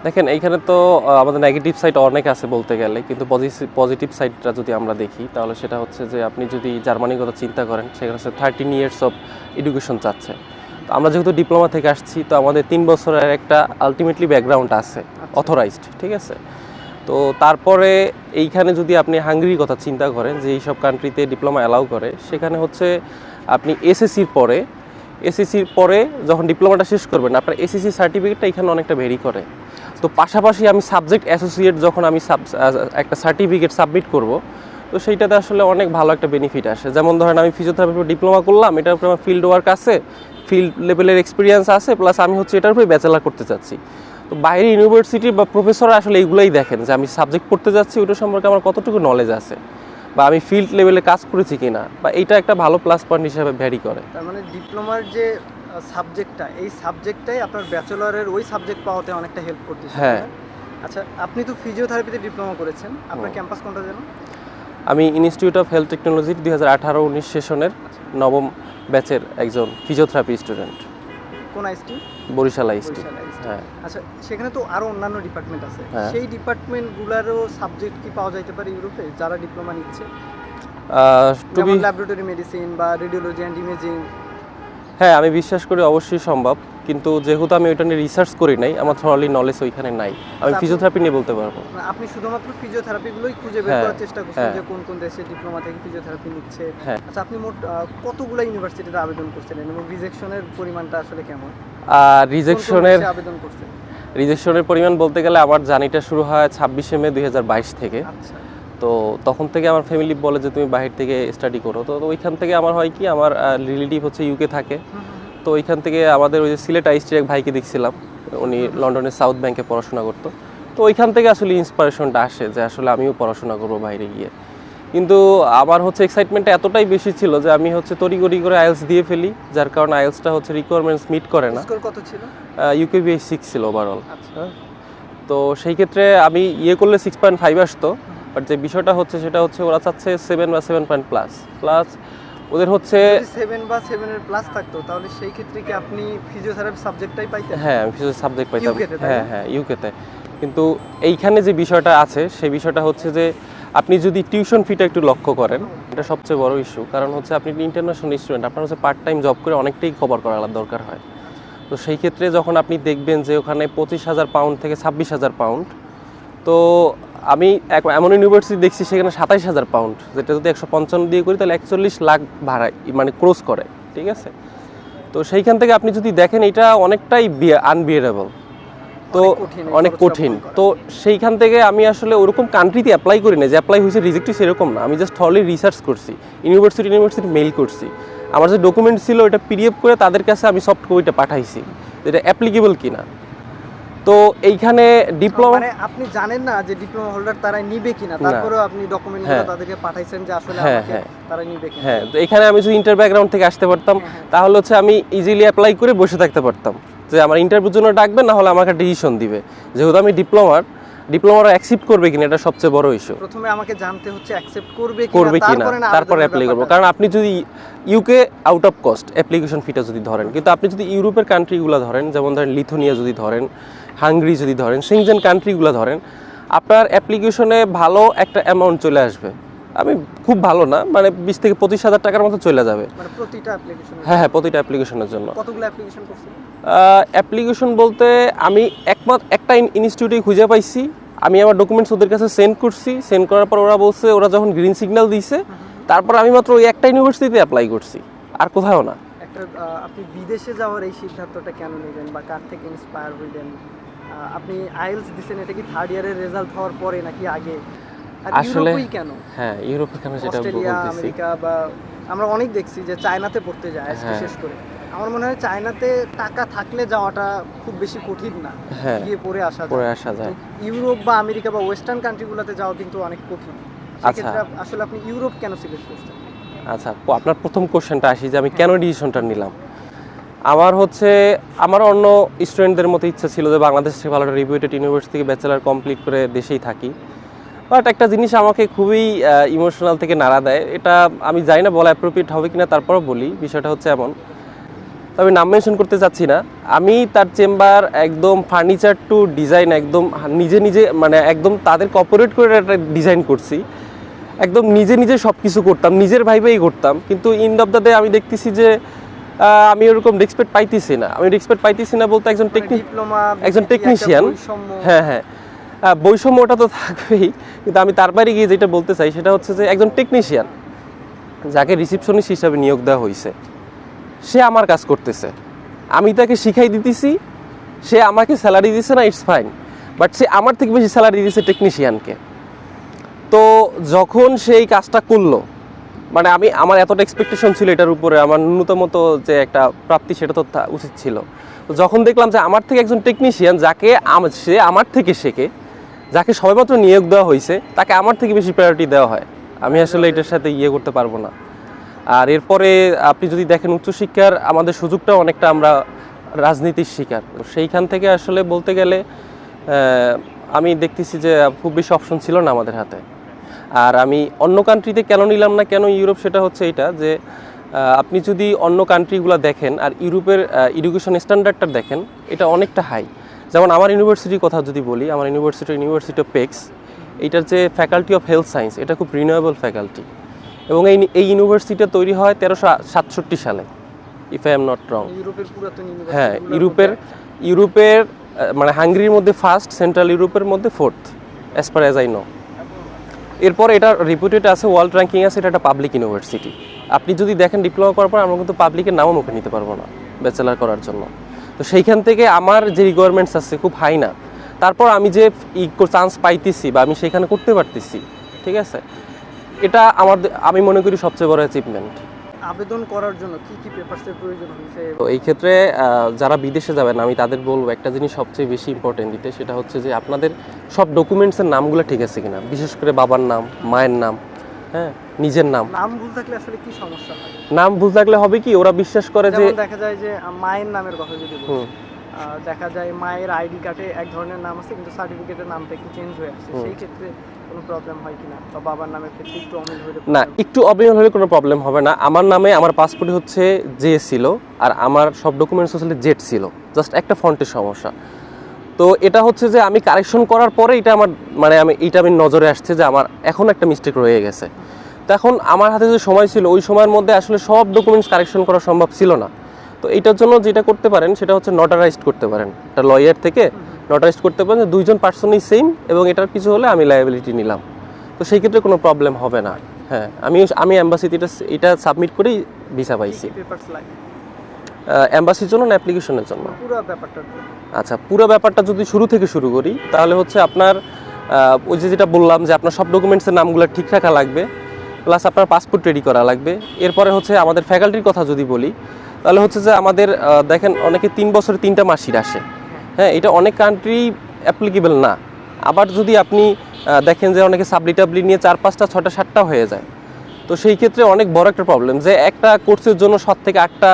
দেখেন এইখানে তো আমাদের নেগেটিভ সাইড অনেক আছে বলতে গেলে, কিন্তু পজিটিভ সাইডটা যদি আমরা দেখি তাহলে সেটা হচ্ছে যে আপনি যদি জার্মানির কথা চিন্তা করেন, সেখানে হচ্ছে 13 ইয়ার্স অফ এডুকেশন চাচ্ছে। তো আমরা যেহেতু ডিপ্লোমা থেকে আসছি, তো আমাদের 3 বছরের একটা আলটিমেটলি ব্যাকগ্রাউন্ড আছে, অথরাইজড, ঠিক আছে। তো তারপরে এইখানে যদি আপনি হাঙ্গেরির কথা চিন্তা করেন, যে এইসব কান্ট্রিতে ডিপ্লোমা অ্যালাউ করে, সেখানে হচ্ছে আপনি এসএসসির পরে যখন ডিপ্লোমাটা শেষ করবেন, আপনার এসএসসি সার্টিফিকেটটা এখানে অনেকটা ভেরি করে। তো পাশাপাশি আমি সাবজেক্ট অ্যাসোসিয়েট যখন আমি একটা সার্টিফিকেট সাবমিট করব, তো সেইটাতে আসলে অনেক ভালো একটা বেনিফিট আসে। যেমন ধরেন আমি ফিজিওথেরাপির ডিপ্লোমা করলাম, এটার উপরে আমার ফিল্ড ওয়ার্ক আছে, ফিল্ড লেভেলের এক্সপিরিয়েন্স আছে, প্লাস আমি হচ্ছে এটার উপরে ব্যাচেলার করতে চাচ্ছি। তো বাইরে ইউনিভার্সিটি বা প্রফেসররা আসলে এইগুলোই দেখেন যে আমি সাবজেক্ট পড়তে যাচ্ছি, ওইটা সম্পর্কে আমার কতটুকু নলেজ আছে, বা আমি ফিল্ড লেভেলে কাজ করেছি কিনা, বা এইটা একটা ভালো প্লাস পয়েন্ট হিসেবে ভ্যারি করে। তার মানে ডিপ্লোমার যে সাবজেক্টটা, এই সাবজেক্টটাই আপনার ব্যাচেলরের ওই সাবজেক্ট পাওয়াতে অনেকটা হেল্প করতেছে। হ্যাঁ। আচ্ছা, আপনি তো ফিজিওথেরাপিতে ডিপ্লোমা করেছেন, আপনার ক্যাম্পাস কোনটা যেন? আমি ইনস্টিটিউট অফ হেলথ টেকনোলজি 2018-19 সেশনের 9ম ব্যাচের একজন ফিজিওথেরাপি স্টুডেন্ট। কোন আইএসটি? বরিশাল আইএসটি। হ্যাঁ। আচ্ছা, সেখানে তো আরো অন্যান্য ডিপার্টমেন্ট আছে, হ্যাঁ। সেই ডিপার্টমেন্টগুলোরও সাবজেক্ট কি পাওয়া যাইতে পারে ইউরোপে যারা ডিপ্লোমা নিচ্ছে? যেমন ল্যাবরেটরি মেডিসিন বা রেডিওলজি অ্যান্ড ইমেজিং। হ্যাঁ, আমি বিশ্বাস করি অবশ্যই সম্ভব, কিন্তু যেহেতু আমি ওইটা নিয়ে রিসার্চ করি নাই, আমার থরলি নলেজ ওইখানে নাই। আমি ফিজিওথেরাপি নিয়ে বলতে পারবো। আপনি শুধুমাত্র ফিজিওথেরাপিগুলোই খুঁজে বের করার চেষ্টা করছেন যে কোন কোন দেশে ডিপ্লোমা থেকে ফিজিওথেরাপি নিচ্ছে। আচ্ছা, আপনি মোট কতগুলো ইউনিভার্সিটিতে আবেদন করছিলেন এবং রিজেকশনের পরিমাণটা আসলে কেমন? রিজেকশনের পরিমাণ বলতে গেলে আমার জার্নিটা শুরু হয় 26 মে 2022 থেকে। আচ্ছা। তো তখন থেকে আমার ফ্যামিলি বলে যে তুমি বাইরে থেকে স্টাডি করো। তো ওইখান থেকে আমার হয় কি, আমার রিলেটিভ হচ্ছে ইউকে থাকে। তো ওইখান থেকে আমাদের ওই যে সিলেট আইএসটির এক ভাইকে দেখছিলাম, উনি লন্ডনের সাউথ ব্যাংকে পড়াশোনা করতো। তো ওইখান থেকে আসলে ইন্সপিরেশনটা আসে যে আসলে আমিও পড়াশোনা করবো বাইরে গিয়ে। কিন্তু আমার হচ্ছে এক্সাইটমেন্টটা এতটাই বেশি ছিল যে আমি হচ্ছে তড়িঘড়ি করে আইএলস দিয়ে ফেলি, যার কারণে আইএলসটা হচ্ছে রিকোয়ারমেন্টস মিট করে না। স্কোর কত ছিল? ইউকেবিএ 6 ছিল ওভারঅল। তো সেই ক্ষেত্রে আমি করলে 6.5 আসতো, বাট যে বিষয়টা হচ্ছে সেটা হচ্ছে ওরা চাচ্ছে 7 বা 7 প্লাস। ওদের হচ্ছে 7 বা 7 এর প্লাস থাকতো, তাহলে সেই ক্ষেত্রে কি আপনি ফিজিওথেরাপি সাবজেক্টটাই পাইতেন? হ্যাঁ, আমি ফিজিও সাবজেক্ট পাইতাম। হ্যাঁ, ইউকেতে। কিন্তু এইখানে যে বিষয়টা আছে সেই বিষয়টা হচ্ছে যে আপনি যদি টিউশন ফিটা একটু লক্ষ্য করেন, এটা সবচেয়ে বড় ইস্যু। কারণ হচ্ছে আপনি ইন্টারন্যাশনাল স্টুডেন্ট, আপনার হচ্ছে পার্ট টাইম জব করে অনেকটাই কভার করার দরকার হয়। তো সেই ক্ষেত্রে যখন আপনি দেখবেন যে ওখানে 25,000 পাউন্ড থেকে 26,000 পাউন্ড, তো আমি এমন ইউনিভার্সিটি দেখছি সেখানে 27,000 পাউন্ড, যেটা যদি 155 দিয়ে করি তাহলে 41 লাখ ভাড়ায় মানে ক্রস করে, ঠিক আছে। তো সেইখান থেকে আপনি যদি দেখেন এটা অনেকটাই আনবিয়ারেবল, তো অনেক কঠিন। তো সেইখান থেকে আমি আসলে ওরকম কান্ট্রিতে অ্যাপ্লাই করি না যে অ্যাপ্লাই হয়েছে রিজেক্ট সেরকম না। আমি জাস্ট হলি রিসার্চ করছি, ইউনিভার্সিটি মেইল করছি, আমার যে ডকুমেন্ট ছিল ওটা পিডিএফ করে তাদের কাছে আমি সফট কপিটা পাঠাইছি, যেটা অ্যাপ্লিকেবল কিনা। তো এইখানে ডিপ্লোমা মানে আপনি জানেন না যে ডিপ্লোমা হোল্ডার তারা নিবে কিনা, তারপরেও আপনি ডকুমেন্টগুলো তাদেরকে পাঠাইছেন যে আসলে আমাকে তারা নিবে কিনা। হ্যাঁ, তো এখানে আমি যদি ইন্টার ব্যাকগ্রাউন্ড থেকে আসতে পারতাম তাহলে হচ্ছে আমি ইজিলি অ্যাপ্লাই করে বসে থাকতে পারতাম যে আমার ইন্টারভিউর জন্য ডাকবে, না হলে আমাকে ডিসিশন দিবে। যেহেতু আমি ডিপ্লোমার অ্যাকসেপ্ট করবে কিনা এটা সবচেয়ে বড় ইস্যু। প্রথমে আমাকে জানতে হচ্ছে অ্যাকসেপ্ট করবে কিনা, তারপরে অ্যাপ্লাই করব। কারণ আপনি যদি UK out of cost application ফিটা যদি ধরেন, কিন্তু আপনি যদি ইউরোপের কান্ট্রিগুলো ধরেন, যেমন ধরেন লিথুনিয়া যদি ধরেন, হাঙ্গেরি যদি ধরেন, সেনজেন কান্ট্রিগুলো ধরেন, আপনার অ্যাপ্লিকেশনে ভালো একটা অ্যামাউন্ট চলে আসবে। আমি খুব ভালো না, মানে 20 থেকে 25,000 টাকার মতো চলে যাবে প্রতিটা অ্যাপ্লিকেশন। হ্যাঁ, প্রতিটা অ্যাপ্লিকেশনের জন্য। কতগুলো অ্যাপ্লিকেশন করছেন? অ্যাপ্লিকেশন বলতে আমি একটা ইনস্টিটিউটে খুঁজে পাইছি, আমি আমার ডকুমেন্টস ওদের কাছে সেন্ড করছি, সেন্ড করার পর ওরা বলছে, ওরা যখন গ্রিন সিগন্যাল দিয়েছে তারপর আমি মাত্র ওই একটা ইউনিভার্সিটিতে অ্যাপ্লাই করছি, আর কোথাও না। আপনি বিদেশে যাওয়ার এই সিদ্ধান্তটা কেন নিলেন বা কার থেকে ইন্সপায়ার হইলেন? আপনি আইএলস দিছেন, এটা কি থার্ড ইয়ারের রেজাল্ট হওয়ার পরে নাকি আগে? আসলে কেন? হ্যাঁ, ইউরোপে কেন সেটা অস্ট্রেলিয়া, আমেরিকা বা আমরা অনেক দেখছি যে চায়নাতে পড়তে যায়, বিশেষ করে আমার মনে হয় চায়নাতে টাকা থাকলে যাওয়াটা খুব বেশি কঠিন না, গিয়ে পড়ে আসা যায়। ইউরোপ বা আমেরিকা বা ওয়েস্টার্ন কান্ট্রিগুলোতে যাওয়া কিন্তু অনেক কঠিন। সেক্ষেত্রে আসলে আপনি ইউরোপ কেন সিলেক্ট করছেন? আচ্ছা, আপনার প্রথম কোশ্চেনটা আসি যে আমি কেন ডিসিশনটা নিলাম। আমার অন্য স্টুডেন্টদের মতো ইচ্ছা ছিল যে বাংলাদেশ থেকে ভালো একটা রিপিউটেড ইউনিভার্সিটি থেকে ব্যাচেলার কমপ্লিট করে দেশেই থাকি। বাট একটা জিনিস আমাকে খুবই ইমোশনাল থেকে নাড়া দেয়, এটা আমি জানি না বলা অ্যাপ্রোপ্রিয়েট হবে কিনা, তারপরও বলি। বিষয়টা হচ্ছে এমন, তো আমি নাম মেনশন করতে চাচ্ছি না। আমি তার চেম্বার একদম ফার্নিচার টু ডিজাইন একদম নিজে নিজে মানে একদম তাদের কর্পোরেট করে একটা ডিজাইন করছি, একদম নিজে নিজে সব কিছু করতাম, নিজের ভাইবেই করতাম। কিন্তু ইন্ড অফ দ্য ডে আমি দেখতেছি যে আমি ওরকম রেসপেক্ট পাইতেছি না। আমি রেসপেক্ট পাইতেছি না বলতে একজন টেকনিশিয়ান, হ্যাঁ হ্যাঁ বৈষম্যটা তো থাকবেই, কিন্তু আমি তার বাইরে গিয়ে যেটা বলতে চাই সেটা হচ্ছে যে একজন টেকনিশিয়ান যাকে রিসিপশনিস্ট হিসাবে নিয়োগ দেওয়া হয়েছে, সে আমার কাজ করতেছে, আমি তাকে শিখাই দিতেছি, সে আমাকে স্যালারি দিচ্ছে না, ইটস ফাইন, বাট সে আমার থেকে বেশি স্যালারি দিচ্ছে টেকনিশিয়ানকে। তো যখন সেই কাজটা করলো, মানে আমার এতটা এক্সপেকটেশন ছিল এটার উপরে, আমার ন্যূনতম যে একটা প্রাপ্তি সেটা তো উচিত ছিল। তো যখন দেখলাম যে আমার থেকে একজন টেকনিশিয়ান যাকে সে আমার থেকে শেখে, যাকে সবেমাত্র নিয়োগ দেওয়া হয়েছে, তাকে আমার থেকে বেশি প্রায়োরিটি দেওয়া হয়, আমি আসলে এটার সাথে করতে পারবো না। আর এরপরে আপনি যদি দেখেন উচ্চশিক্ষার আমাদের সুযোগটাও অনেকটা আমরা রাজনীতির শিকার। সেইখান থেকে আসলে বলতে গেলে আমি দেখতেছি যে খুব বেশি অপশন ছিল না আমাদের হাতে। আর আমি অন্য কান্ট্রিতে কেন নিলাম না, কেন ইউরোপ, সেটা হচ্ছে এটা যে আপনি যদি অন্য কান্ট্রিগুলো দেখেন আর ইউরোপের এডুকেশন স্ট্যান্ডার্ডটা দেখেন, এটা অনেকটা হাই। যেমন আমার ইউনিভার্সিটির কথা যদি বলি, আমার ইউনিভার্সিটি অফ পেক্স, এইটার যে ফ্যাকাল্টি অফ হেলথ সায়েন্স, এটা খুব রিনিউয়েবল ফ্যাকাল্টি, এবং এই ইউনিভার্সিটিটা তৈরি হয় 1367 সালে, if I am not wrong. হ্যাঁ, ইউরোপের মানে হাঙ্গেরির মধ্যে ফার্স্ট, সেন্ট্রাল ইউরোপের মধ্যে fourth, as per as I know. এরপর এটা রিপুটেড আছে, ওয়ার্ল্ড র্যাঙ্কিং আছে, এটা একটা পাবলিক ইউনিভার্সিটি। আপনি যদি দেখেন ডিপ্লোমা করার পর আমরা কিন্তু পাবলিকের নামও মুখে নিতে পারবো না ব্যাচেলার করার জন্য। তো সেইখান থেকে আমার যে রিকোয়ারমেন্টস আছে খুব হাই না, তারপর আমি যে চান্স পাইতেছি বা আমি সেখানে করতে পারতেছি, ঠিক আছে, এটা আমি মনে করি সবচেয়ে বড় অ্যাচিভমেন্ট। আবেদন করার জন্য কি কি পেপারসের প্রয়োজন হয়েছে? তো এই ক্ষেত্রে যারা বিদেশে যাবেন, আমি তাদের বলবো একটা জিনিস সবচেয়ে বেশি ইম্পর্টেন্ট দিতে, সেটা হচ্ছে যে আপনাদের সব ডকুমেন্টসের নামগুলো ঠিক আছে কিনা, বিশেষ করে বাবার নাম, মায়ের নাম, হ্যাঁ, নিজের নাম। নাম ভুল থাকলে আসলে কি সমস্যা হয়? নাম ভুল থাকলে হবে কি, ওরা বিশ্বাস করে যে দেখা যায় যে মায়ের নামের কথা যদি বলি, দেখা যায় মায়ের আইডি কার্ডে এক ধরনের নাম আছে কিন্তু সার্টিফিকেটের নামটা একটু চেঞ্জ হয়ে আসছে, সেই ক্ষেত্রে কোনো প্রবলেম হয় কিনা? বা বাবার নামের ক্ষেত্রে একটু অমিল হলে? না, একটু অমিল হলে কোনো প্রবলেম হবে না। আমার নামে আমার পাসপোর্টে হচ্ছে জে ছিল, আর আমার সব ডকুমেন্টস আসলে জেড ছিল, জাস্ট একটা ফন্টের সমস্যা। তো এটা হচ্ছে যে আমি কারেকশন করার পরে এটা আমার মানে আমি নজরে আসছে যে আমার এখন একটা মিস্টেক রয়ে গেছে। তো এখন আমার হাতে যে সময় ছিল, ওই সময়ের মধ্যে আসলে সব ডকুমেন্টস কারেকশন করা সম্ভব ছিল না। তো এইটার জন্য যেটা করতে পারেন সেটা হচ্ছে নোটারাইজড করতে পারেন, একটা লয়ার থেকে নোটারাইজড করতে পারেন যে দুইজন পার্সনই সেম, এবং এটার কিছু হলে আমি লায়াবিলিটি নিলাম। তো সেই ক্ষেত্রে কোনো প্রবলেম হবে না। হ্যাঁ, আমি অ্যাম্বাসিতে এটা সাবমিট করেই ভিসা পাইছি। অ্যাম্বাসির জন্য না অ্যাপ্লিকেশনের জন্য? পুরো ব্যাপারটা। আচ্ছা, পুরো ব্যাপারটা যদি শুরু থেকে শুরু করি তাহলে হচ্ছে আপনার ওই যেটা বললাম যে আপনার সব ডকুমেন্টসের নামগুলো ঠিক রাখা লাগবে, প্লাস আপনার পাসপোর্ট রেডি করা লাগবে। এরপরে হচ্ছে আমাদের ফ্যাকাল্টির কথা যদি বলি তাহলে হচ্ছে যে আমাদের দেখেন অনেকে 3 বছরে 3টা মার্কশিট আসে। হ্যাঁ, এটা অনেক কান্ট্রি অ্যাপ্লিকেবল না। আবার যদি আপনি দেখেন যে অনেকে সাবলিটাবলি নিয়ে 4, 5টা, 6টা, 7টা হয়ে যায়, তো সেই ক্ষেত্রে অনেক বড় একটা প্রবলেম যে একটা কোর্সের জন্য 7 থেকে 8টা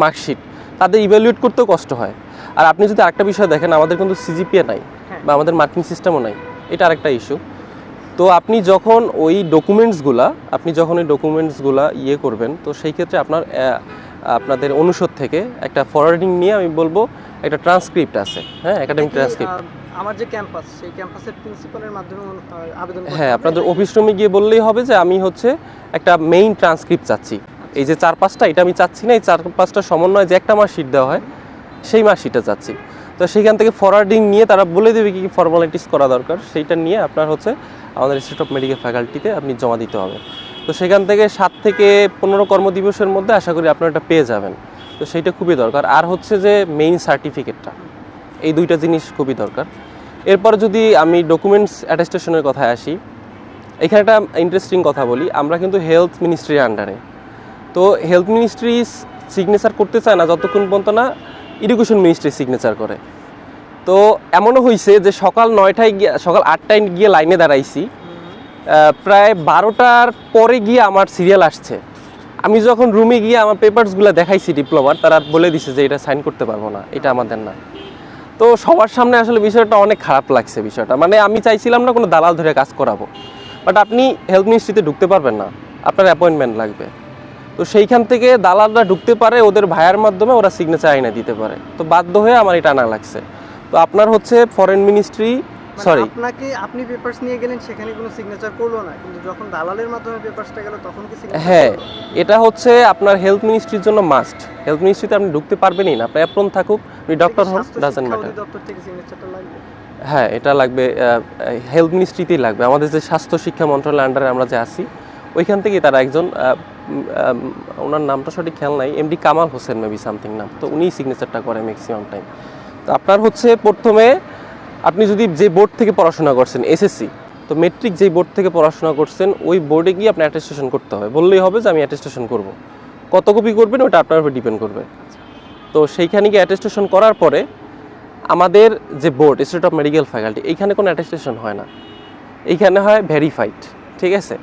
মার্কশিট, তাদের ইভ্যালুয়েট করতেও কষ্ট হয়। আর আপনি যদি আরেকটা বিষয় দেখেন, আমাদের কিন্তু সিজিপিএ নাই বা আমাদের মার্কিং সিস্টেমও নাই, এটা আরেকটা ইস্যু। তো আপনি যখন ওই ডকুমেন্টসগুলা করবেন, তো সেই ক্ষেত্রে আপনাদের অনুষদ থেকে একটা ফরওয়ার্ডিং নিয়ে আমি বলবো একটা ট্রান্সক্রিপ্ট আছে, হ্যাঁ, একাডেমিক ট্রান্সক্রিপ্ট। আমার যে ক্যাম্পাস, সেই ক্যাম্পাসের প্রিন্সিপালের মাধ্যমে আবেদন করতে হবে। হ্যাঁ, আপনাদের অফিস রুমে গিয়ে বললেই হবে যে আমি হচ্ছে একটা মেইন ট্রান্সক্রিপ্ট চাচ্ছি। এই যে 4-5টা, এটা আমি চাচ্ছি না, এই 4-5টা সমন্বয় যে একটা মার্কশিট দেওয়া হয় সেই মার্কশিটটা চাচ্ছি। তো সেইখান থেকে ফরওয়ার্ডিং নিয়ে তারা বলে দেবে কি ফর্মালিটিস করা দরকার, সেইটা নিয়ে আপনার হচ্ছে আমাদের ইনস্টিটিউট অফ মেডিকেল ফ্যাকাল্টিতে আপনি জমা দিতে হবে। তো সেখান থেকে 7 থেকে 15 কর্মদিবসের মধ্যে আশা করি আপনারা এটা পেয়ে যাবেন। তো সেইটা খুবই দরকার। আর হচ্ছে যে মেইন সার্টিফিকেটটা, এই দুইটা জিনিস খুবই দরকার। এরপর যদি আমি ডকুমেন্টস অ্যাটেস্টেশনের কথায় আসি, এখানে একটা ইন্টারেস্টিং কথা বলি, আমরা কিন্তু হেলথ মিনিস্ট্রির আন্ডারে। তো হেলথ মিনিস্ট্রি সিগনেচার করতে চায় না যতক্ষণ পর্যন্ত না এডুকেশন মিনিস্ট্রি সিগনেচার করে। তো এমনও হয়েছে যে সকাল 8টায় গিয়ে লাইনে দাঁড়াইছি, প্রায় 12টার পরে গিয়ে আমার সিরিয়াল আসছে। আমি যখন রুমে গিয়ে আমার পেপারসগুলো দেখাইছি ডিপ্লোমার, তারা বলে দিছে যে এটা সাইন করতে পারবো না, এটা আমাদের না। তো সবার সামনে আসলে বিষয়টা অনেক খারাপ লাগছে। বিষয়টা মানে আমি চাইছিলাম না কোনো দালাল ধরে কাজ করাবো, বাট আপনি হেলথ মিনিস্ট্রিতে ঢুকতে পারবেন না, আপনার অ্যাপয়েন্টমেন্ট লাগবে। তো সেইখান থেকে দালালরা ঢুকতে পারে, ওদের ভাইয়ার মাধ্যমে ওরা সিগনেচার আইনা দিতে পারে। তো বাধ্য হয়ে আমার এটা আনা লাগছে। তো আপনার হচ্ছে ফরেন মিনিস্ট্রি, সরি, আপনি পেপারস নিয়ে গেলেন, সেখানে কোনো সিগনেচার করলো না, কিন্তু যখন দালালের মাধ্যমে পেপারসটা গেল তখন কি সিগনেচার? হ্যাঁ, এটা হচ্ছে আপনার হেলথ মিনিস্ট্রির জন্য মাস্ট। হেলথ মিনিস্ট্রিতে আপনি ঢুকতে পারবেনই না, আপনার অ্যাপ্রন থাকুক, আপনি ডক্টর হন, ডাজন্ট ম্যাটার। দপ্তর থেকে সিগনেচারটা লাগবে? হ্যাঁ, এটা লাগবে, হেলথ মিনিস্ট্রিতেই লাগবে। আমাদের যে স্বাস্থ্য শিক্ষা মন্ত্রণালয়ের আন্ডারে আমরা যে আছি, ওইখান থেকেই তারা একজন, ওনার নামটা সঠিক খেয়াল নাই, MD Kamal Hossain maybe something নাম, তো উনিই সিগনেচারটা করে ম্যাক্সিমাম টাইম। তো আপনার হচ্ছে প্রথমে আপনি যদি যে বোর্ড থেকে পড়াশোনা করছেন, এসএসসি, তো মেট্রিক যেই বোর্ড থেকে পড়াশোনা করছেন ওই বোর্ডে গিয়ে আপনি অ্যাটেস্টেশন করতে হবে। বললেই হবে যে আমি অ্যাটেস্টেশন করব। কত কপি করবেন ওটা আপনার উপর ডিপেন্ড করবে। তো সেইখানে গিয়ে অ্যাটেস্টেশন করার পরে আমাদের যে board, institute of medical faculty, এইখানে কোনো অ্যাটেস্টেশন হয় না, এইখানে হয় ভেরিফাইড, ঠিক আছে?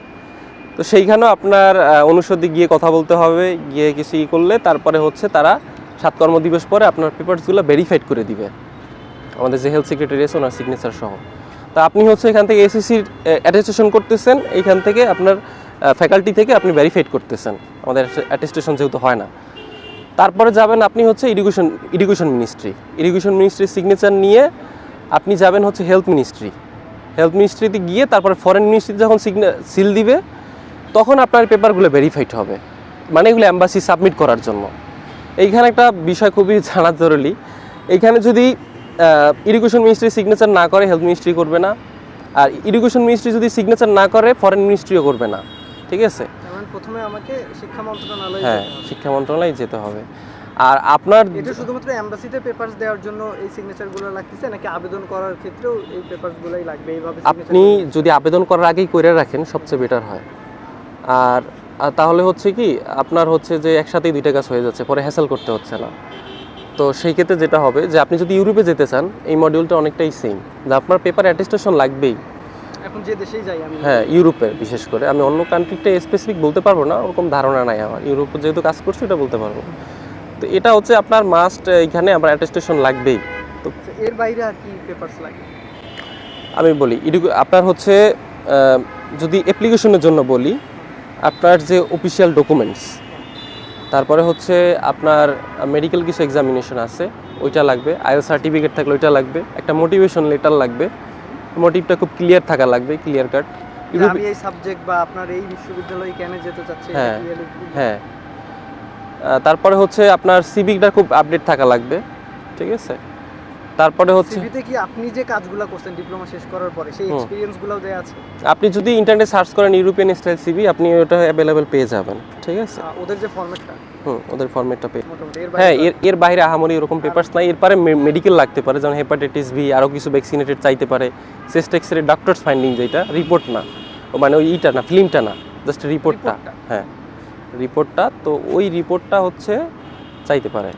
তো সেইখানেও আপনার অনুষদে গিয়ে কথা বলতে হবে, গিয়ে কিছু করলে তারপরে হচ্ছে তারা 7 কর্মদিবস পরে আপনার পেপারসগুলো ভেরিফাইড করে দিবে, আমাদের যে হেলথ সেক্রেটারি আছে ওনার সিগনেচার সহ। তো আপনি হচ্ছে এখান থেকে এসএসসির অ্যাটেস্টেশন করতেছেন, এইখান থেকে আপনার ফ্যাকাল্টি থেকে আপনি ভেরিফাইড করতেছেন, আমাদের অ্যাটেস্টেশন যেহেতু হয় না। তারপরে যাবেন আপনি হচ্ছে ইরিগেশন মিনিস্ট্রির সিগনেচার নিয়ে আপনি যাবেন হচ্ছে হেলথ মিনিস্ট্রিতে গিয়ে তারপরে ফরেন মিনিস্ট্রি যখন সিল দিবে তখন আপনার পেপারগুলো ভেরিফাইড হবে, মানে এগুলো অ্যাম্বাসি সাবমিট করার জন্য। এইখানে একটা বিষয় খুবই জানা জরুরি, এইখানে যদি ইরিগেশন মিনিস্ট্রি সিগনেচার না করে হেলথ মিনিস্ট্রি করবে না, আর ইরিগেশন মিনিস্ট্রি যদি সিগনেচার না করে ফরেন মিনিস্ট্রিও করবে না, ঠিক আছে? প্রথমে আমাকে শিক্ষা মন্ত্রণালয়ে, হ্যাঁ, শিক্ষা মন্ত্রণালয়ে যেতে হবে। আর আপনার এটা শুধুমাত্র এমবাসিতে পেপারস দেওয়ার জন্য এই সিগনেচারগুলো লাগতেছে, নাকি আবেদন করার ক্ষেত্রেও এই পেপারসগুলোই লাগবে? এইভাবে আপনি যদি আবেদন করার আগেই করে রাখেন সবচেয়ে বেটার হয়। আর তাহলে হচ্ছে কি আপনার হচ্ছে যে একসাথেই 2টা কাজ হয়ে যাচ্ছে, পরে হ্যাসেল করতে হচ্ছে না। তো সেই ক্ষেত্রে যেটা হবে যে আপনি যদি ইউরোপে যেতে চান, এই মডিউলটা অনেকটাই সেম, যে আপনার পেপার অ্যাটেস্টেশন লাগবেই। এখন যে দেশেই যাই আমি, হ্যাঁ, ইউরোপে বিশেষ করে, আমি অন্য কান্ট্রিটা স্পেসিফিক বলতে পারবো না, ওরকম ধারণা নাই আমার। ইউরোপে যেহেতু কাজ করছি এটা বলতে পারবো। তো এটা হচ্ছে আপনার মাস্ট, এখানে আমার অ্যাটেস্টেশন লাগবেই। তো এর বাইরে আর কি পেপারস লাগে? আমি বলি আপনার হচ্ছে যদি অ্যাপ্লিকেশনের জন্য বলি, আপনার যে অফিসিয়াল ডকুমেন্টস, তারপরে হচ্ছে আপনার মেডিকেল কিছু এক্সামিনেশন আছে ওইটা লাগবে, আইএল সার্টিফিকেট থাকলে ওইটা লাগবে, একটা মোটিভেশন লেটার লাগবে, মোটিভটা খুব ক্লিয়ার থাকা লাগবে, ক্লিয়ার কাট। আমি এই সাবজেক্ট বা আপনার এই বিশ্ববিদ্যালয়ে কেন যেতে চাচ্ছি। হ্যাঁ হ্যাঁ, তারপরে হচ্ছে আপনার সিভিটা খুব আপডেট থাকা লাগবে, ঠিক আছে? তারপরে হচ্ছে সিভিতে কি আপনি যে কাজগুলো করছেন ডিপ্লোমা শেষ করার পরে সেই এক্সপেরিয়েন্সগুলোও দেয়া আছে? আপনি যদি ইন্টারনেটে সার্চ করেন ইউরোপিয়ান স্টাইল সিভি, আপনি ওটা অ্যাভেলেবল পেয়ে যাবেন, ঠিক আছে? ওদের যে ফরম্যাটটা, ওদের ফরম্যাটটা পেয়ে, হ্যাঁ, এর বাইরে আহামরি এরকম পেপারস নাই। এরপরে মেডিকেল লাগতে পারে, যেমন হেপাটাইটিস বি, আরও কিছু ভ্যাকসিনেটেড চাইতে পারে, চেস্ট এক্সরে, ডক্টরস ফাইন্ডিং, যেটা রিপোর্ট না, মানে ওই ইটা না, ফিল্মটা না, জাস্ট রিপোর্টটা। হ্যাঁ, রিপোর্টটা, তো ওই রিপোর্টটা হচ্ছে চাইতে পারে।